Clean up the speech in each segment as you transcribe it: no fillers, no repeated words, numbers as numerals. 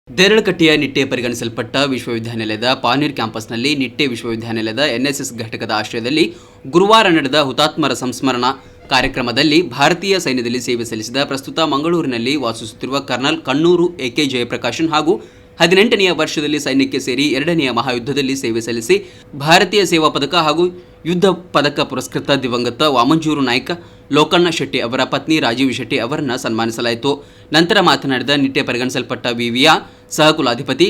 ದೇರಳಕಟ್ಟೆಯ ನಿಟ್ಟೆ ಪರಿಗಣಿಸಲ್ಪಟ್ಟ ವಿಶ್ವವಿದ್ಯಾನಿಲಯದ ಪಾನೀರ್ ಕ್ಯಾಂಪಸ್ನಲ್ಲಿ ನಿಟ್ಟೆ ವಿಶ್ವವಿದ್ಯಾನಿಲಯದ ಎನ್ಎಸ್ಎಸ್ ಘಟಕದ ಆಶ್ರಯದಲ್ಲಿ ಗುರುವಾರ ನಡೆದ ಹುತಾತ್ಮರ ಸಂಸ್ಮರಣಾ ಕಾರ್ಯಕ್ರಮದಲ್ಲಿ ಭಾರತೀಯ ಸೈನ್ಯದಲ್ಲಿ ಸೇವೆ ಸಲ್ಲಿಸಿದ ಪ್ರಸ್ತುತ ಮಂಗಳೂರಿನಲ್ಲಿ ವಾಸಿಸುತ್ತಿರುವ ಕರ್ನಲ್ ಕಣ್ಣೂರು ಎಕೆ ಜಯಪ್ರಕಾಶನ್ ಹಾಗೂ 18ನೆಯ ವರ್ಷದಲ್ಲಿ ಸೈನ್ಯಕ್ಕೆ ಸೇರಿ 2ನೆಯ ಮಹಾಯುದ್ಧದಲ್ಲಿ ಸೇವೆ ಸಲ್ಲಿಸಿ ಭಾರತೀಯ ಸೇವಾ ಪದಕ ಹಾಗೂ ಯುದ್ಧ ಪದಕ ಪುರಸ್ಕೃತ ದಿವಂಗತ ವಾಮಂಜೂರು ನಾಯ್ಕ ಲೋಕಣ್ಣ ಶೆಟ್ಟಿ ಅವರ ಪತ್ನಿ ರಾಜೀವ್ ಶೆಟ್ಟಿ ಅವರನ್ನು ಸನ್ಮಾನಿಸಲಾಯಿತು. ನಂತರ ಮಾತನಾಡಿದ ನಿಟ್ಟೆ ಪರಿಗಣಿಸಲ್ಪಟ್ಟ ವಿವಿಯ ಸಹಕುಲಾಧಿಪತಿ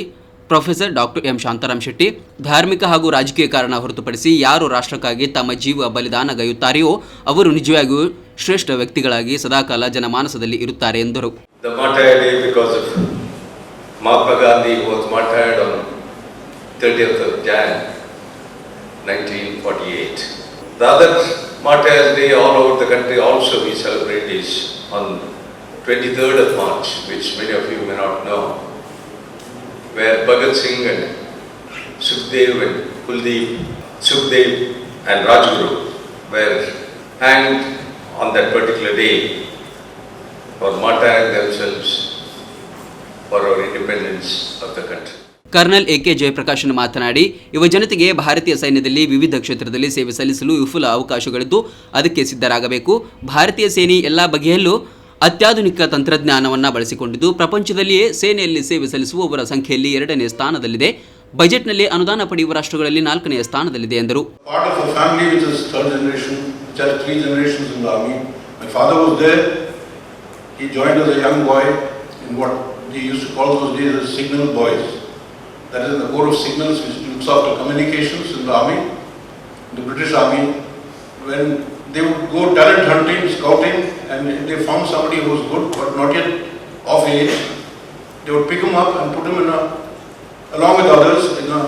professor doctor M Shantaram Shetty, ಧಾರ್ಮಿಕ ಹಾಗೂ ರಾಜಕೀಯ ಕಾರಣ ಹೊರತುಪಡಿಸಿ ಯಾರು ರಾಷ್ಟ್ರಕ್ಕಾಗಿ ತಮ್ಮ ಜೀವ ಬಲಿದಾನಗೈಯುತ್ತಾರೆಯೋ ಅವರು ನಿಜವಾಗಿಯೂ ಶ್ರೇಷ್ಠ ವ್ಯಕ್ತಿಗಳಾಗಿ ಸದಾಕಾಲ ಜನಮಾನಸದಲ್ಲಿ ಇರುತ್ತಾರೆ ಎಂದರು. Mahatma Gandhi was martyred on 30th of January 1948. The other Martyrs' Day all over the country also we celebrate this on 23rd of March, which many of you may not know, where Bhagat Singh and Sukhdev and Kuldeep, Sukhdev and Rajguru were hanged on that particular day for martyring themselves for our independence of the country. Colonel A K Jayaprakashan ಮಾತನಾಡಿ, ಯುವ ಜನತೆಗೆ ಭಾರತೀಯ ಸೈನ್ಯದಲ್ಲಿ ವಿವಿಧ ಕ್ಷೇತ್ರದಲ್ಲಿ ಸೇವೆ ಸಲ್ಲಿಸಲು ವಿಪುಲ ಅವಕಾಶಗಳಿದ್ದು ಅದಕ್ಕೆ ಸಿದ್ಧರಾಗಬೇಕು. ಭಾರತೀಯ ಸೇನೆ ಎಲ್ಲ ಬಗೆಯಲ್ಲೂ ಅತ್ಯಾಧುನಿಕ ತಂತ್ರಜ್ಞಾನವನ್ನು ಬಳಸಿಕೊಂಡಿದ್ದು ಪ್ರಪಂಚದಲ್ಲಿಯೇ ಸೇನೆಯಲ್ಲಿ ಸೇವೆ ಸಲ್ಲಿಸುವವರ ಸಂಖ್ಯೆಯಲ್ಲಿ 2ನೇ ಸ್ಥಾನದಲ್ಲಿದೆ. ಬಜೆಟ್ನಲ್ಲಿ ಅನುದಾನ ಪಡೆಯುವ ರಾಷ್ಟ್ರಗಳಲ್ಲಿ 4ನೇ ಸ್ಥಾನದಲ್ಲಿದೆ ಎಂದರು. They used to call those days as signal boys. That is in the Corps of Signals, which looks after communications in the army, the British army. When they would go talent hunting, scouting, and if they found somebody who was good but not yet of age, they would pick him up and put him along with others in a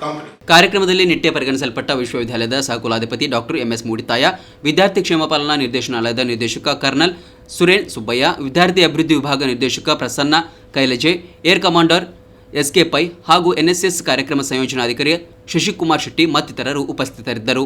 company. ಕಾರ್ಯಕ್ರಮದಲ್ಲಿ ನಿಟ್ಟೆ ಪರಿಗಣಿಸಲ್ಪಟ್ಟ ವಿಶ್ವವಿದ್ಯಾಲಯದ ಸಹಕುಲಾಧಿಪತಿ doctor MS ಮೂಡಿತಾಯ, ವಿದ್ಯಾರ್ಥಿ ಕ್ಷೇಮ ಪಾಲನಾ ನಿರ್ದೇಶನಾಲಯದ ನಿರ್ದೇಶಕ kernel ಸುರೇನ್ Subbaiah, ವಿದ್ಯಾರ್ಥಿ ಅಭಿವೃದ್ಧಿ ವಿಭಾಗ ನಿರ್ದೇಶಕ Prasanna Kailaje, air commander S K Pai ಹಾಗೂ ಎನ್ಎಸ್ಎಸ್ ಕಾರ್ಯಕ್ರಮ ಸಂಯೋಜನಾಧಿಕಾರಿ ಶಶಿಕುಮಾರ್ ಶೆಟ್ಟಿ ಮತ್ತಿತರರು ಉಪಸ್ಥಿತರಿದ್ದರು.